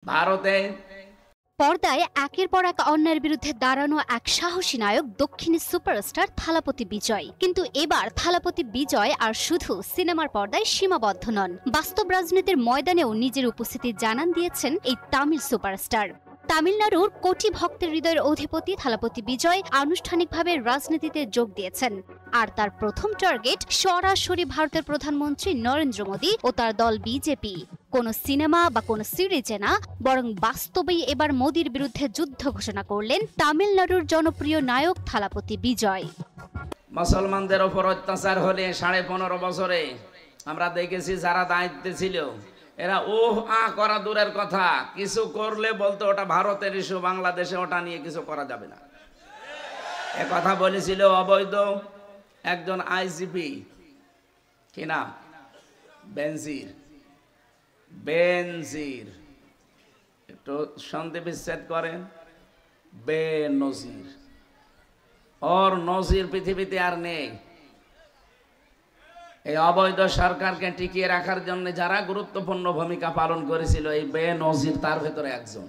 ভারতে পর্দায় একের পর এক অন্যায়ের বিরুদ্ধে দাঁড়ানো এক সাহসী নায়ক দক্ষিণী সুপারস্টার থালাপতি বিজয়। কিন্তু এবার থালাপতি বিজয় আর শুধু সিনেমার পর্দায় সীমাবদ্ধ নন, বাস্তব রাজনীতির ময়দানেও নিজের উপস্থিতি জানান দিয়েছেন এই তামিল সুপারস্টার। তামিলনাড়ুর কোটি ভক্তের হৃদয়ের অধিপতি থালাপতি বিজয় আনুষ্ঠানিকভাবে রাজনীতিতে যোগ দিয়েছেন। আর তার প্রথম টার্গেট সরাসরি ভারতের প্রধানমন্ত্রী নরেন্দ্র মোদী ও তার দল বিজেপি। কোনো সিনেমা বা কোনো সিরিজে না, বরং বাস্তবেই এবার মোদীর বিরুদ্ধে যুদ্ধ ঘোষণা করলেন তামিলনাড়ুর জনপ্রিয় নায়ক থালাপতি বিজয়। মুসলমানদের ওপর অত্যাচার হলে 15.5 বছরে আমরা দেখেছি যারা দায়িত্বে ছিল এরা করা দূরের কথা, কিছু করলে বলতো ওটা ভারতের ইস্যু, বাংলাদেশে ওটা নিয়ে কিছু করা যাবে না। এ কথা বলেছিল অবৈধ একজন আইজিপি, কি নাম, বেনজির, একটু সন্ধি বিচ্ছেদ করেন, বেনজির। ওর নজির পৃথিবীতে আর নেই। এই অবৈধ সরকারকে টিকিয়ে রাখার জন্য যারা গুরুত্বপূর্ণ ভূমিকা পালন করেছিল, এই বেনজির তার ভেতরে একজন।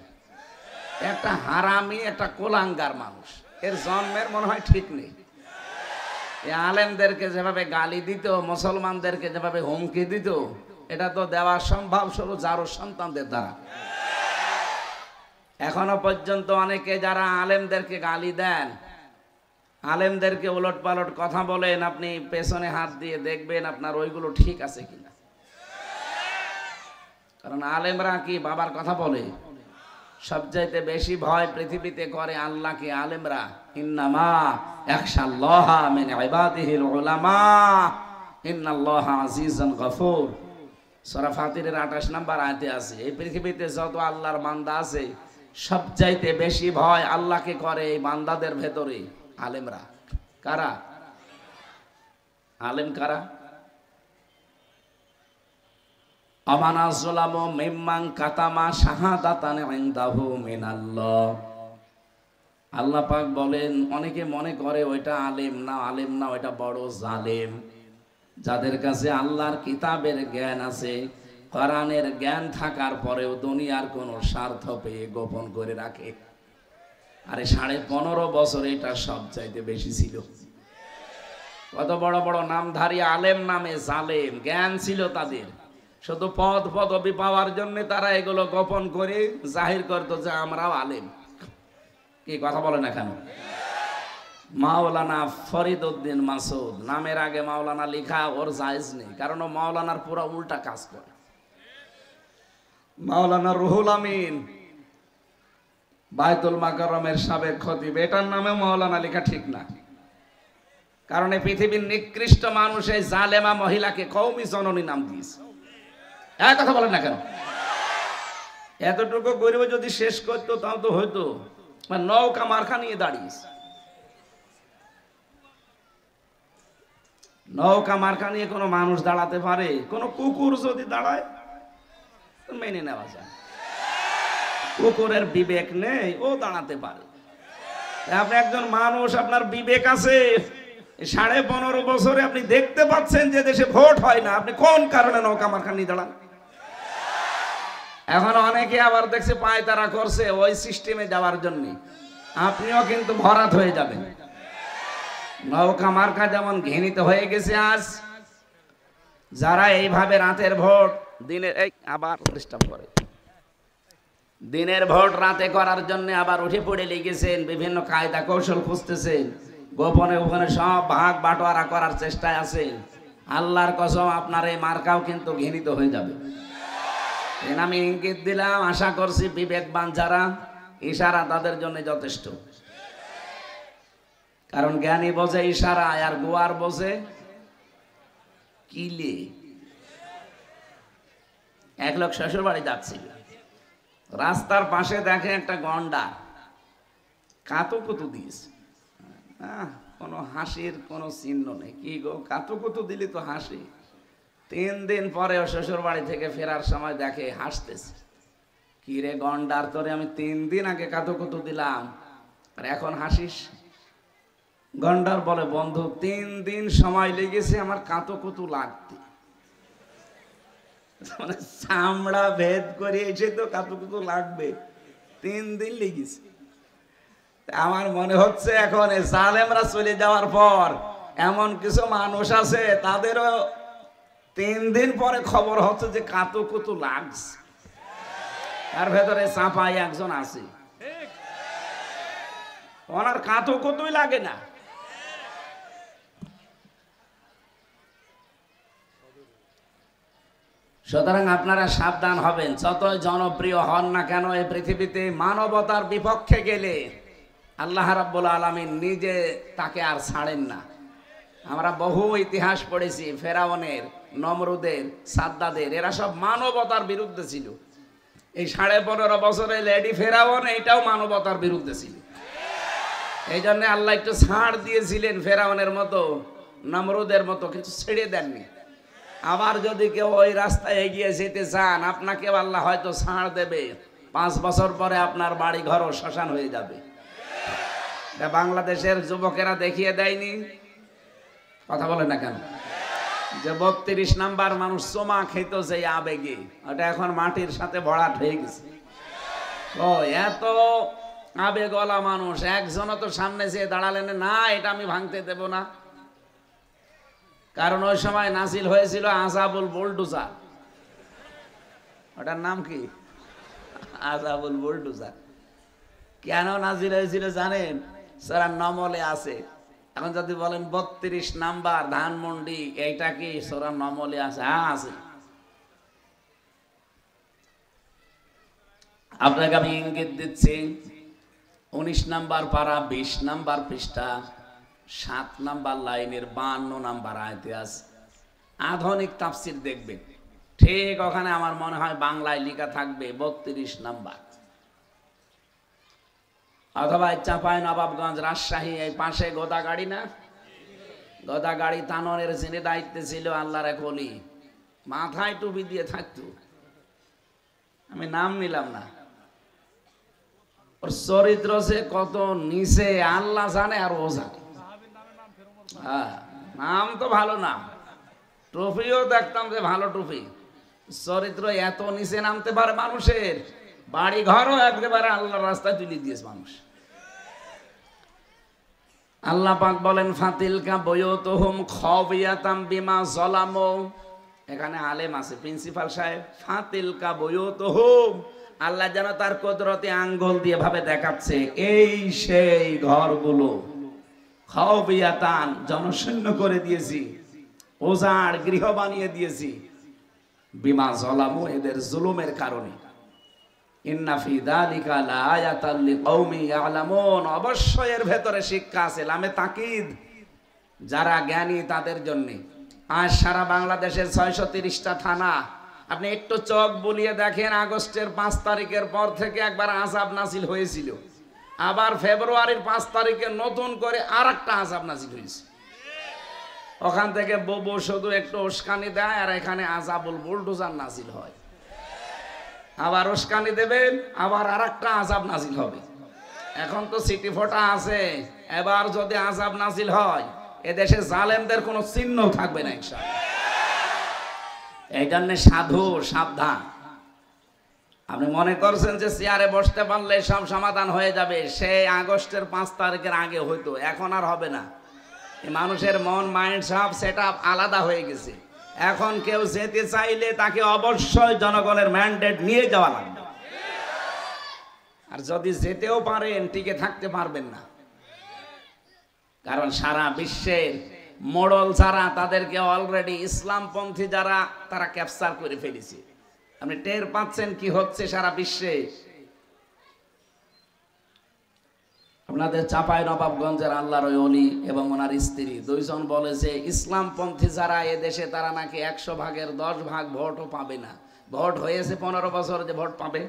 একটা হারামি, একটা কোলাঙ্গার মানুষ, এর জন্মের মনে হয় ঠিক নেই। এই আলেমদেরকে যেভাবে গালি দিত, মুসলমানদেরকে যেভাবে হুমকি দিত, এটা তো দেওয়া সম্ভব শুধু যারও সন্তানদের দ্বারা। এখনো পর্যন্ত অনেকে যারা আলেমদেরকে গালি দেন, আলেমদেরকে উলট পালট কথা বলেন, আপনি পেছনে হাত দিয়ে দেখবেন আপনার ওইগুলো ঠিক আছে কিনা। কারণ আলেমরা কি বাবার কথা বলে? সবচাইতে বেশি ভয় পৃথিবীতে করে আল্লাহকে আলেমরা। ইন্নামা ইয়াখশাল্লাহা মিন ইবাদিহিল উলামা ইন্নাল্লাহা আজিজুন গফুর। সূরা ফাতিরের 28 নম্বর আয়াতে আছে, এই পৃথিবীতে যত আল্লাহর বান্দা আছে সবচাইতে বেশি ভয় আল্লাহকে করে এই বান্দাদের ভেতরে আলেমরা। কারা আলেম? কারা? আমানা যুলামু মিম্মান কাতামা শাহাদাতান ইনদাহু মিনাল্লাহ। আল্লাহ পাক বলেন, অনেকে মনে করে ওইটা আলেম না, ওইটা বড় জালেম, যাদের কাছে আল্লাহর কিতাবের জ্ঞান আছে, কোরআনের জ্ঞান থাকার পরেও দুনিয়ার কোনো স্বার্থ পেয়ে গোপন করে রাখে। আরে 15.5 বছর এটা সবচাইতে বেশি ছিল। কত বড় বড় নামধারী আলেম নামে জালেম, জ্ঞান ছিল তাদের, শুধু পদবি পাওয়ার জন্য তারা এগুলো গোপন করে জাহির করতো যে আমরাও আলেম। কি কথা বলে না কেন? মাওলানা ফরিদ উদ্দিন মাসুদ নামের আগে মাওলানা লেখা ওর জায়েজ নেই, কারণ ও মাওলানার পুরো উল্টা কাজ করে। মাওলানা রুহুল আমিন বায়তুল মাকাররমের সাবেক খতিব, এটার নামে মাওলানা লেখা ঠিক না, কারণ এই পৃথিবীর নিকৃষ্ট মানুষ এই জালেমা মহিলাকে কওমি জননী নাম দিয়েছে। এক কথা বলেন না কেন? এতটুকু গরিব যদি শেষ করতো তাও তো হয়তো, নৌকা মার্কা নিয়ে দাঁড়িয়েছে। নৌকা মার্কা নিয়ে কোনো মানুষ দাঁড়াতে পারে? কোনো কুকুর যদি দাঁড়ায় মেনে নেওয়া যায়। কুকুরের বিবেক নেই, ও দাঁড়াতে পারে। আপনি একজন মানুষ, আপনার বিবেক আছে, 15.5 বছরে আপনি দেখতে পাচ্ছেন যে দেশে ভোট হয় না, আপনি কোন কারণে নৌকা মার্কা নিয়ে দাঁড়ান? এখন অনেকে আবার দেখছে পায়তারা করছে ওই সিস্টেমে যাওয়ার জন্য, আপনিও কিন্তু ভরাট হয়ে যাবেন। নৌকা মার্কা যেমন ঘৃণিত হয়ে গেছে আজ, যারা এইভাবে রাতের ভোট দিনের আবার ডিস্টার্ব করে, দিনের ভোট রাতে করার জন্য আবার উঠে পড়ে লেগেছেন, বিভিন্ন কায়দা কৌশল খুঁজতেছেন, গোপনে গোপনে সব ভাগ বাটোয়ারা করার চেষ্টায় আছেন। আল্লাহর কসম আপনার এই মার্কাও কিন্তু ঘৃণিত হয়ে যাবে। আমি ইঙ্গিত দিলাম, আশা করছি বিবেকবান যারা, ইশারা তাদের জন্য যথেষ্ট। কারণ জ্ঞানী বোঝে ইশারা, আর গোয়ার বোঝে কিলে। এক লোক শ্বশুর বাড়ি যাচ্ছিল, রাস্তার পাশে দেখে একটা গন্ডা কাতুকুতু দিয়েছে। কোনো হাসির কোনো চিহ্ন নেই। কি গো, কাতুকুতু দিলি তো হাসি। 3 দিন পরে শ্বশুর বাড়ি থেকে ফেরার সময় দেখে হাসতেছে। কি রে গন্ডার, তোরে আমি 3 দিন আগে কাতুকুতু দিলাম আর এখন হাসিস? গন্ডার বলে, বন্ধু 3 দিন সময় লেগেছে আমার কাতুকুতু লাগতে। মানে চামড়া ভেদ করে এসে তো কাতুকুতু লাগবে, 3 দিন লেগেছে। আমার মনে হচ্ছে এখন জালেমরা চলে যাওয়ার পর এমন কিছু মানুষ আছে তাদেরও 3 দিন পরে খবর হচ্ছে যে কাতুকুতু লাগছে। তার ভেতরে চাপাই একজন আছে, ওনার কাতুকুতুই লাগে না। সুতরাং আপনারা সাবধান হবেন, যতই জনপ্রিয় হন না কেন এই পৃথিবীতে মানবতার বিপক্ষে গেলে আল্লাহ রাব্বুল আলামিন নিজে তাকে আর ছাড়েন না। আমরা বহু ইতিহাস পড়েছি, ফেরাউনের, নমরুদের, সাদ্দাদের, এরা সব মানবতার বিরুদ্ধে ছিল। এই 15.5 বছরে লেডি ফেরাউন এইটাও মানবতার বিরুদ্ধে ছিল। এই জন্য আল্লাহ একটু ছাড় দিয়েছিলেন ফেরাউনের মতো, নমরুদের মতো, কিছু ছেড়ে দেননি। আবার যদি কেউ ওই রাস্তায় এগিয়ে যেতে চান, আপনাকে আল্লাহ হয়তো ছাড় দেবে, 5 বছর পরে আপনার বাড়ি ঘরও শ্মশান হয়ে যাবে। বাংলাদেশের যুবকেরা দেখিয়ে দেয়নি? কথা বলে না কেন? যে 32 নাম্বার মানুষ চোমা খেত যে আবেগে, ওটা এখন মাটির সাথে ভরাট হয়ে গেছে। ও এত আবেগওয়ালা মানুষ, একজনও তো সামনে যেয়ে দাঁড়ালেন না এটা আমি ভাঙতে দেব না। কারণ ওই সময় নাজিল হয়েছিল আযাবুল বুলডোজার। ওটার নাম কি? আযাবুল বুলডোজার। কেন নাজিল হয়েছিল জানেন? সূরা নমলে আছে। এখন যদি বলেন 32 নাম্বার ধানমন্ডি, এইটা কি সূরা নমলে আছে? হ্যাঁ আছে। আপনাকে আমি ইঙ্গিত দিচ্ছি, 19 নাম্বার পারা, 20 নাম্বার পৃষ্ঠা, 7 নাম্বার লাইনের 52 নাম্বার আয়াতে আছে। আধুনিক তাফসীর দেখবেন, ঠিক ওখানে আমার মনে হয় বাংলায় লেখা থাকবে 32 নাম্বার। অথবা চাঁপাই নবাবগঞ্জ, রাজশাহী, এই পাশে গোদাগাড়ি না, গোদাগাড়ি তানোরের যিনি দায়িত্বে ছিল আল্লাহর এক ওলি, মাথায় টুপি দিয়ে থাকতো, আমি নাম নিলাম না, ওর চরিত্র সে কত নিচে আল্লাহ জানে আর ও জানে। হ্যাঁ, নাম তো ভালো নাম, টুপিও দেখতাম যে ভালো টুপি, চরিত্র এত নিচে নামতে পারে মানুষের, বাড়ি ঘরও একেবারে আল্লাহর রাস্তায় তুলে দিয়েছে মানুষ। আল্লাহ পাক বলেন ফাতিলকা বুয়ুতুহুম খাবিয়াতাম বিমা যালামু। এখানে আলেম আছে, প্রিন্সিপাল সাহেব, ফাতিলকা বুয়ুতুহুম, আল্লাহ যেন তার কুদরতে আঙ্গুল দিয়ে ভাবে দেখাচ্ছে এই সেই ঘরগুলো, খাবিয়াতান, জনশূন্য করে দিয়েছি, ওজাড় গৃহ বানিয়ে দিয়েছি, বিমা যালামু, এদের জুলুমের কারণে। ইন্না ফি যালিকা লাআয়াতাল লিকাউমি ইয়ালামুন, অবশ্যই এর ভেতরে শিক্ষা আছে, লামে তাকিদ, যারা জ্ঞানী তাদের জন্য। আজ সারা বাংলাদেশের 630টা থানা, আপনি একটু চোখ বুলিয়ে দেখেন, আগস্টের 5 তারিখের পর থেকে একবার আযাব নাজিল হয়েছিল, আবার ফেব্রুয়ারির 5 তারিখে নতুন করে আরেকটা আযাব নাজিল হয়েছে। ওখান থেকে ববু শুধু একটু উস্কানি দেয় আর এখানে আযাবুল বুলডোজার নাজিল হয়। আবার উস্কানি দেবেন, আবার আরেকটা আযাব নাজিল হবে। এখন তো সিটি ফোটা আছে, এবার যদি আযাব নাজিল হয় এদেশে জালেমদের কোনো চিহ্ন থাকবে না ইনশাআল্লাহ। এই জন্য সাধু সাবধান। আপনি মনে করছেন যে চেয়ারে বসতে পারলে সব সমাধান হয়ে যাবে, সেই আগস্টের 5 তারিখের আগে হইতো, এখন আর হবে না। মানুষের মন, মাইন্ড সব সেট আপ আলাদা হয়ে গেছে। এখন কেউ যেতে চাইলে তাকে অবশ্যই জনগণের ম্যান্ডেট নিয়ে যাওয়া লাগবে, আর যদি যেতেও পারেন টিকে থাকতে পারবেন না। কারণ সারা বিশ্বের মোড়ল যারা, তাদেরকে অলরেডি ইসলামপন্থী যারা, তারা ক্যাপচার করে ফেলেছে। আপনি টের পাচ্ছেন কি হচ্ছে সারা বিশ্বে। আপনাদের চাঁপাই নবাবগঞ্জের আল্লাহর ওলি এবং ওনার স্ত্রী দুইজন বলেছে ইসলামপন্থী যারা এ দেশে, তারা নাকি 100 ভাগের 10 ভাগ ভোটও পাবে না। ভোট হয়েছে 15 বছর, যে ভোট পাবে?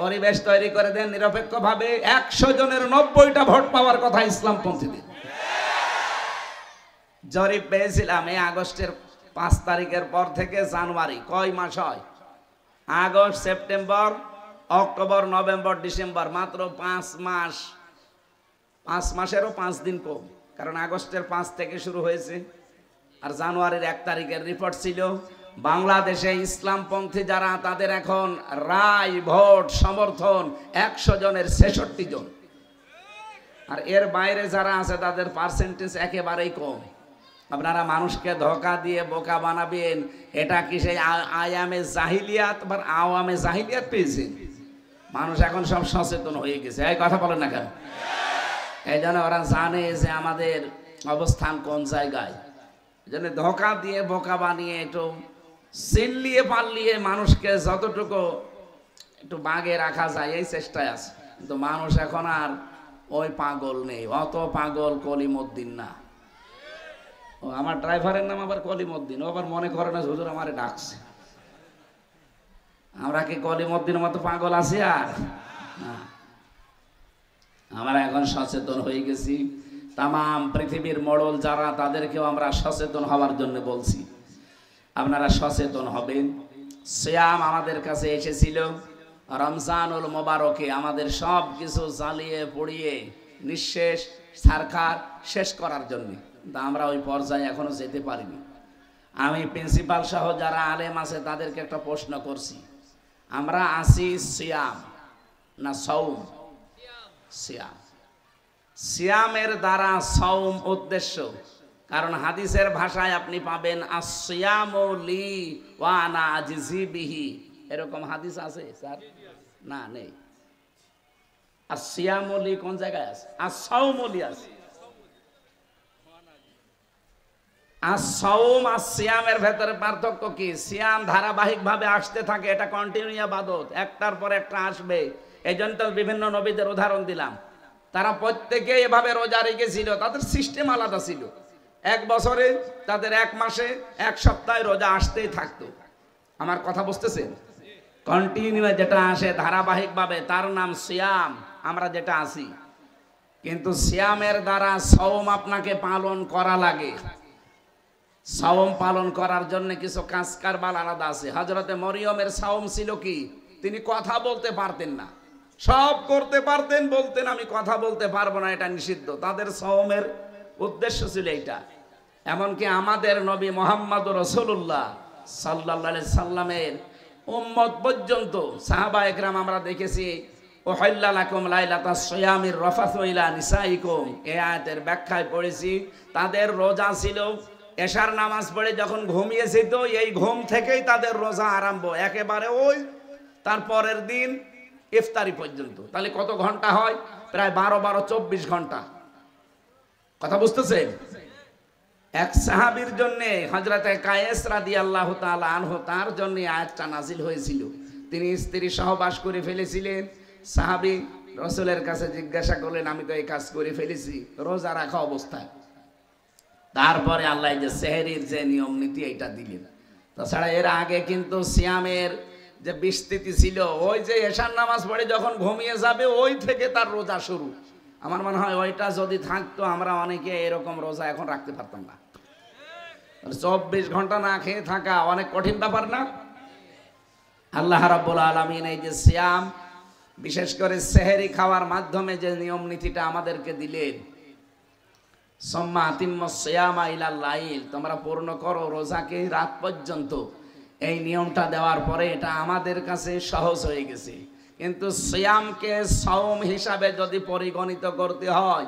পরিবেশ তৈরি করে দেন নিরপেক্ষ ভাবে, 100 জনের 90টা ভোট পাওয়ার কথা ইসলামপন্থীদের। জরিপ পেয়েছিলাম এই আগস্টের 5 তারিখের পর থেকে জানুয়ারি, কয় মাস হয়? August, September, October, November, December, মাত্র 5 মাস। 5 মাসেরও 5 দিন কম, কারণ আগস্টের 5 থেকে শুরু হয়েছে, আর জানুয়ারির 1 তারিখের রিপোর্ট ছিল বাংলাদেশে ইসলামপন্থী যারা, তাদের এখন রায়, ভোট, সমর্থন 100 জনের 66 জন। আর এর বাইরে যারা আছে তাদের পার্সেন্টেজ একেবারেই কম। আপনারা মানুষকে ধোঁকা দিয়ে বোকা বানাবেন, এটা কি সেই আয়ামে জাহিলিয়াত বা আওয়ামে জাহিলিয়াত পেয়েছেন? মানুষ এখন সব সচেতন হয়ে গেছে। এই কথা বলেন না কেন? এই জন্য ওরা জানে যে আমাদের অবস্থান কোন জায়গায়। এই জন্য ধোঁকা দিয়ে বোকা বানিয়ে একটু চিল্লিয়ে পাল্লিয়ে মানুষকে যতটুকু একটু বাগে রাখা যায় এই চেষ্টায় আছে। কিন্তু মানুষ এখন আর ওই পাগল নেই, অত পাগল কলিমউদ্দিন না। ও আমার ড্রাইভারের নাম আবার কলিমউদ্দিন, ও আবার মনে করে না হুজুর আমারে ডাকছে। আমরা কি কলিমউদ্দিনের মতো পাগল আছি? আর না, আমরা এখন সচেতন হয়ে গেছি। তাম পৃথিবীর মোড়ল যারা, তাদেরকেও আমরা সচেতন হওয়ার জন্য বলছি। আপনারা সচেতন হবেন। সিয়াম আমাদের কাছে এসেছিল রমজানুল মোবারকে আমাদের সব কিছু জ্বালিয়ে পুড়িয়ে নিঃশেষ ছারখার শেষ করার জন্য, কিন্তু আমরা ওই পর্যায়ে এখনো যেতে পারিনি। আমি প্রিন্সিপাল সহ যারা আলেম আছে তাদেরকে একটা প্রশ্ন করছি, আমরা আছি সিয়াম না সওম? সিয়াম। সিয়ামের দ্বারা সওম উদ্দেশ্য, কারণ হাদিসের ভাষায় আপনি পাবেন আসিয়ামু লি ওয়া আনা আজজি বিহি, এরকম হাদিস আছে স্যার? না, নেই। আসিয়ামু লি কোন জায়গায় আছে? আসসাওমু লি আছে। আসসাওম আর সিয়ামের ভেতরে পার্থক্য কি? সিয়াম ধারাবাহিক ভাবে আসতে থাকে, এটা কন্টিনিউ ইবাদত, একটার পর একটা আসবে। এই জন্য তো বিভিন্ন নবীদের উদাহরণ দিলাম, তারা প্রত্যেকে এভাবে রোজা রেখেছিল, তাদের সিস্টেম আলাদা ছিল। 1 বছরে তাদের 1 মাসে 1 সপ্তাহে রোজা আসতেই থাকতো। আমার কথা বুঝতেছেন? কন্টিনিউ যেটা আসে ধারাবাহিক ভাবে তার নাম সিয়াম, আমরা যেটা আছি। কিন্তু সিয়ামের দ্বারা সওম আপনাকে পালন করা লাগে। সওম পালন করার জন্য কিছু কাজ কারবার আলাদা আছে। হযরতে মরিয়মের সওম ছিল কি? তিনি কথা বলতে পারতেন না, সব করতে পারতেন, বলতেন আমি কথা বলতে পারবো না, এটা নিষিদ্ধ। তাদের সওমের উদ্দেশ্য ছিল এইটা। এমনকি আমাদের নবী মুহাম্মদ রাসূলুল্লাহ সাল্লাল্লাহু আলাইহি সাল্লামের উম্মত পর্যন্ত সাহাবা একরাম আমরা দেখেছি, উহিল্লা লাকুম লাইলাতাস সিয়ামির রাফাসু ইলা নিসাইকুম, এই আয়াতের ব্যাখ্যায় পড়েছি তাদের রোজা ছিল এশার নামাজ পড়ে যখন ঘুমিয়েছে, তো এই ঘুম থেকেই তাদের রোজা আরম্ভ, একেবারে ওই তারপরের দিন ইফতারি পর্যন্ত। তাহলে কত ঘন্টা হয়? প্রায় 12-24 ঘন্টা। কথা বুঝতেছেন? এক সাহাবীর জন্য, হযরতে কায়েস রাদিয়াল্লাহু তাআলা আনহু, তার জন্য আয়াতটা নাজিল হয়েছিল। তিনি স্ত্রী সহবাস করে ফেলেছিলেন। সাহাবী রাসূলের কাছে জিজ্ঞাসা করলেন, আমি তো এই কাজ করে ফেলেছি রোজা রাখা অবস্থায়। তারপরে আল্লাহ যে সেহরির যে নিয়ম নীতি এটা দিলেন। তাছাড়া এর আগে কিন্তু সিয়ামের যে বিস্তৃতি ছিল, ওই যে এশার নামাজ পড়ে যখন ঘুমিয়ে যাবে ওই থেকে তার রোজা শুরু। আমার মনে হয় ওইটা যদি থাকতো আমরা অনেকে এরকম রোজা এখন রাখতে পারতাম না। 24 ঘন্টা না খেয়ে থাকা অনেক কঠিন ব্যাপার না? আল্লাহ রাব্বুল আলামিন এই যে সিয়াম, বিশেষ করে সেহরি খাওয়ার মাধ্যমে যে নিয়ম নীতিটা আমাদেরকে দিলেন, সুম্মা আতিম্মুস সিয়ামা ইলাল লাইল, তোমরা পূর্ণ করো রোজাকে রাত পর্যন্ত। এই নিয়মটা দেওয়ার পরে এটা আমাদের কাছে সহজ হয়ে গেছে। কিন্তু সিয়ামকে সওম হিসাবে যদি পরিগণিত করতে হয়,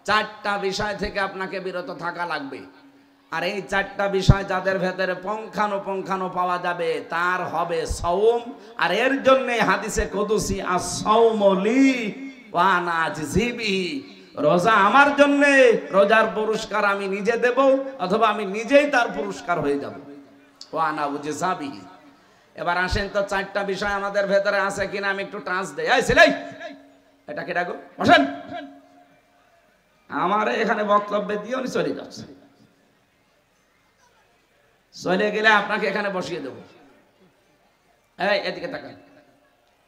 4টা বিষয় থেকে আপনাকে বিরত থাকা লাগবে। আর এই 4টা বিষয় যাদের ভেতরে পুঙ্খানুপুঙ্খানু পাওয়া যাবে তার হবে সওম। আর এর জন্য হাদিসে কুদসি আস-সাওমু লি ওয়া আনা আজজি বিহি, রোজা আমার জন্য, রোজার পুরস্কার আমি নিজে দেব, অথবা আমি নিজেই তার পুরস্কার হয়ে যাব। ওয়া আনা উজজা বিহি। এবার আসেন তো 4টা বিষয় আমাদের ভেতরে আছে কিনা আমি একটু টাচ দেই। এই ছেলে, এটা কি ডাকো? বসেন। আমার এখানে বক্তব্য দিয়ে উনি চলে যাচ্ছে, চলে গেলে আপনাকে এখানে বসিয়ে দেব। এই এদিকে তাকান,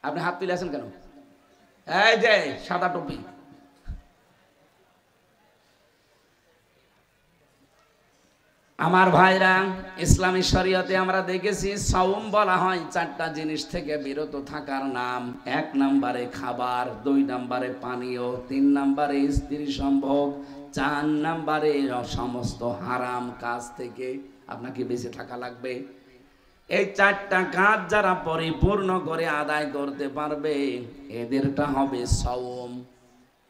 আপনি হাত তুলে আছেন কেন? এই যে সাদা টুপি, আমার ভাইরা, ইসলামী শরীয়তে আমরা দেখেছি সওম বলা হয় 4টা জিনিস থেকে বিরত থাকার নাম। 1 নম্বরে খাবার, 2 নম্বরে পানীয়, 3 নম্বরে স্ত্রী সম্ভোগ, 4 নম্বরে সমস্ত হারাম কাজ থেকে আপনাকে বেঁচে থাকা লাগবে। এই 4টা কাজ যারা পরিপূর্ণ করে আদায় করতে পারবে এদেরটা হবে সওম।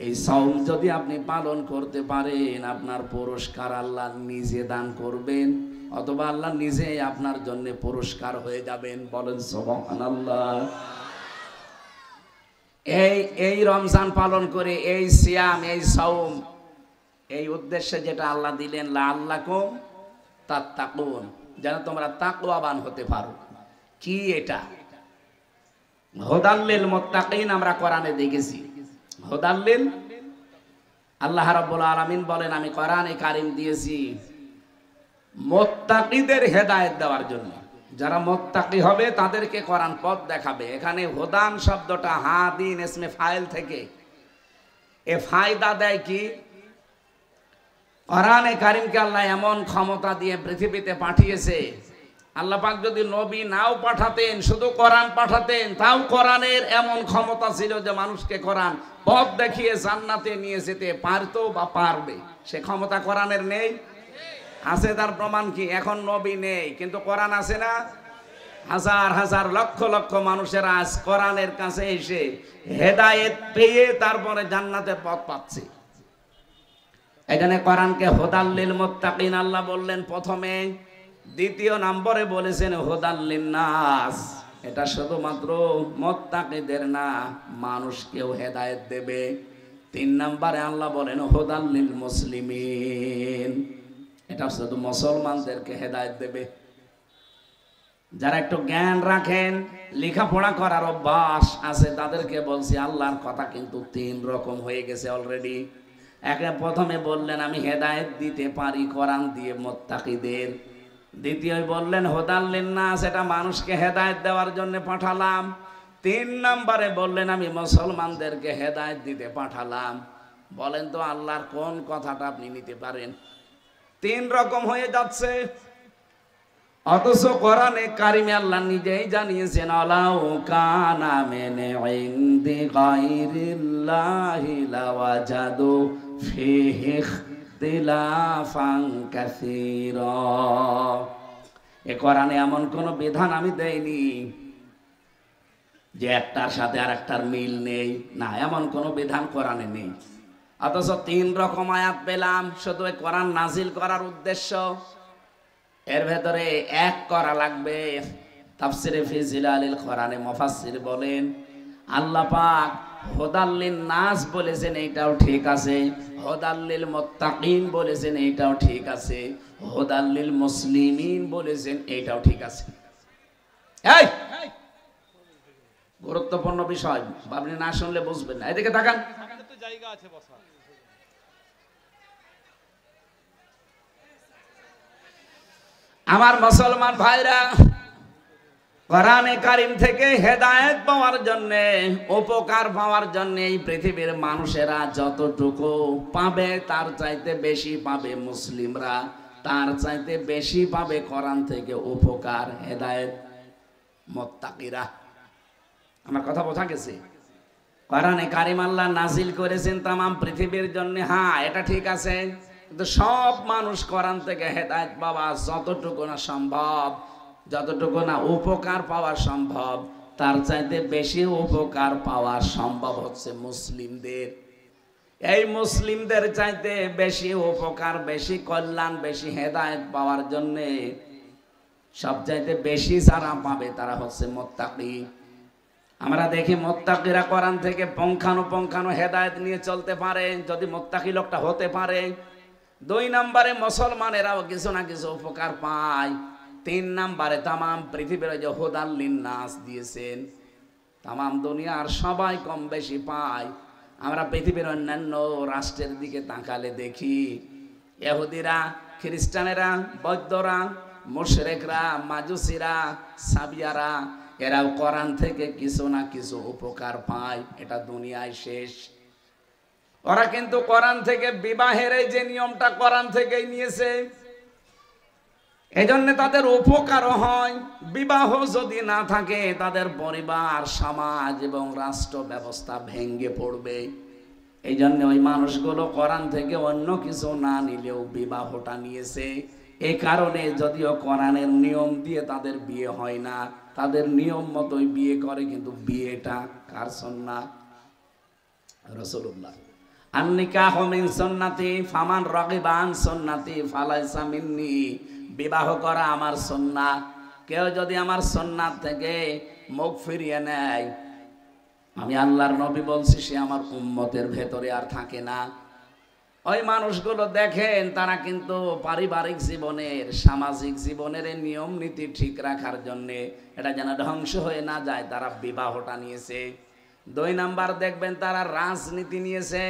এই সওম যদি আপনি পালন করতে পারেন আপনার পুরস্কার আল্লাহ নিজে দান করবেন, অথবা আল্লাহ নিজে আপনার জন্য পুরস্কার হয়ে যাবেন। বলেন সুবহানাল্লাহ। এই রমজান পালন করে এই সিয়াম, এই সওম, এই উদ্দেশ্যে যেটা আল্লাহ দিলেন লাআল্লাকুম তাত্তাকুন, যেন তোমরা তাকওয়াবান হতে পারো। কি এটা? হুদাল্লিল মুত্তাকিন আমরা কোরআনে দেখেছি। হুদাল্লিল, আল্লাহ রাব্বুল আলামিন বলেন আমি কোরআনে কারীম দিয়েছি মুত্তাকিদের হেদায়েত দেওয়ার জন্য। যারা মুত্তাকি হবে তাদেরকে কোরআন পথ দেখাবে। এখানে হুদান শব্দটা হাদিন ইসমে ফাইল থেকে এ ফায়দা দেয় কি? কোরআনে কারীমকে আল্লাহ এমন ক্ষমতা দিয়ে পৃথিবীতে পাঠিয়েছে, আল্লাহ পাক যদি নবী নাও পাঠাতেন, শুধু কোরআন পাঠাতেন, তাও কোরআনের এমন ক্ষমতা ছিল যে মানুষকে কোরআন পথ দেখিয়ে জান্নাতে নিয়ে যেতে পারতো বা পারবে। সে ক্ষমতা কোরআনের নেই? আছে। তার প্রমাণ কি? এখন নবী নেই কিন্তু কোরআন আছে না? হাজার হাজার লক্ষ লক্ষ মানুষেরা আজ কোরআনের কাছে এসে হেদায়েত পেয়ে তারপরে জান্নাতের পথ পাচ্ছে। এখানে কোরআনকে হুদাল্লিল মুত্তাকিন আল্লাহ বললেন প্রথমে, দ্বিতীয় নম্বরে বলেছেন হুদাল্লিন নাস। এটা শুধুমাত্র মুত্তাকিদের না, মানুষকেও হেদায়েত দেবে। 3 নম্বরে আল্লাহ বলেন হুদাল্লিল মুসলিমিন, এটা শুধু মুসলমানদেরকে হেদায়েত দেবে। যারা একটু জ্ঞান রাখেন, লেখাপড়া করার অভ্যাস আছে, তাদেরকে বলছি আল্লাহর কথা কিন্তু 3 রকম হয়ে গেছে অলরেডি। একে প্রথমে বললেন আমি হেদায়েত দিতে পারি কোরআন দিয়ে মুত্তাকিদের। দ্বিতীয় বললেন হুদাল্লিন নাস, এটা মানুষকে হেদায়েত দেওয়ার জন্য পাঠালাম। 3 নম্বরে বললেন আমি মুসলমানদেরকে হেদায়েত দিতে পাঠালাম। বলেন তো আল্লাহর কোন কথাটা আপনি নিতে পারেন? 3 রকম হয়ে যাচ্ছে। অথচ কোরআনে কারিমে আল্লাহ নিজেই জানিয়েছেন আলাউ কানা মিন ইনদি গায়রিল্লাহি লাওয়াজাদু ফীহি ইখতিলাফান কাসীরা। এ কোরআনে এমন কোন বিধান আমি দেইনি যে একটার সাথে আরেকটার মিল নেই, না, এমন কোন বিধান কোরআনে নেই। অথচ 3 রকম আয়াত পেলাম শুধু কোরআন নাজিল করার উদ্দেশ্য। এর ভেতরে এক করা লাগবে। তাফসিরে ফি জিলালিল কোরআনে মুফাসসির বলেন আল্লাহ পাক হুদাল্লিন নাস বলেছেন, এইটাও ঠিক আছে। হুদাল্লিল মুত্তাকিন বলেছেন, এইটাও ঠিক আছে। হুদাল্লিল মুসলিমিন বলেছেন, এইটাও ঠিক আছে। এই গুরুত্বপূর্ণ বিষয়, আপনি না শুনলে বুঝবেন না। এদিকে তাকান। জায়গা আছে বসা। আমার মুসলমান ভাইরা, কোরআনে কারীম থেকে হেদায়েত পাওয়ার জন্য, উপকার পাওয়ার জন্য এই পৃথিবীর মানুষেরা যতটুকু পাবে তার চাইতে বেশি পাবে মুসলিমরা, তার চাইতে বেশি পাবে কোরআন থেকে উপকার, হেদায়েত মুত্তাকিরা। আমার কথা বোঝা গেছে? কোরআনে কারীম আল্লাহ নাজিল করেছেন তামাম পৃথিবীর জন্য, হ্যাঁ এটা ঠিক আছে। কিন্তু সব মানুষ কোরআন থেকে হেদায়েত পাওয়া যতটুকু না সম্ভব, যতটুকু না উপকার পাওয়া সম্ভব, তার চাইতে বেশি উপকার পাওয়া সম্ভব হচ্ছে মুসলিমদের। এই মুসলিমদের চাইতে বেশি উপকার, বেশি কল্যাণ, বেশি হেদায়েত পাওয়ার জন্য সবচাইতে বেশি যারা পাবে তারা হচ্ছে মুত্তাকি। আমরা দেখি মুত্তাকিরা কোরআন থেকে পুঙ্খানুপুঙ্খানু হেদায়েত নিয়ে চলতে পারে যদি মুত্তাকি লোকটা হতে পারে। 2 নম্বরে মুসলমানেরাও কিছু না কিছু উপকার পায়। 3 নম্বরে তামাম পৃথিবীর যে হুদাল্লিন নাস দিয়েছেন, তামাম দুনিয়ার সবাই কম বেশি পায়। আমরা পৃথিবীর অন্যান্য রাষ্ট্রের দিকে তাকালে দেখি ইহুদিরা, খ্রিস্টানেরা, বৌদ্ধরা, মুশরিকরা, মাজুসিরা, সাবিয়ারা, এরাও কোরআন থেকে কিছু না কিছু উপকার পায়। এটা দুনিয়ায় শেষ। ওরা কিন্তু কোরআন থেকে বিবাহের এই যে নিয়মটা কোরআন থেকেই নিয়েছে, এজন্য তাদের উপকারও হয়। বিবাহ যদি না থাকে তাদের পরিবার, সমাজ এবং রাষ্ট্র ব্যবস্থা ভেঙে পড়বে। এই জন্য ওই মানুষগুলো কোরআন থেকে অন্য কিছু না নিলেও বিবাহটা নিয়েছে। এই কারণে যদিও কোরআনের নিয়ম দিয়ে তাদের বিয়ে হয় না, তাদের নিয়ম মতোই বিয়ে করে, কিন্তু বিয়েটা কার সুন্নাহ? রাসূলুল্লাহ। আন-নিকাহু মিন সুন্নতি ফামান রাগিবা আন সুন্নতি ফালাইসা মিন্নি। বিবাহ করা আমার সুন্নাহ, কেউ যদি আমার সুন্নাত থেকে মুখ ফিরিয়ে নেয়, আমি আল্লাহর নবী বলছি, সে আমার উম্মতের ভেতরে আর থাকে না। ওই মানুষগুলো দেখেন, তারা কিন্তু পারিবারিক জীবনের, সামাজিক জীবনের এই নিয়ম নীতি ঠিক রাখার জন্যে, এটা যেন ধ্বংস হয়ে না যায়, তারা বিবাহটা নিয়েছে। 2 নাম্বার দেখবেন তারা রাজনীতি নিয়েছে।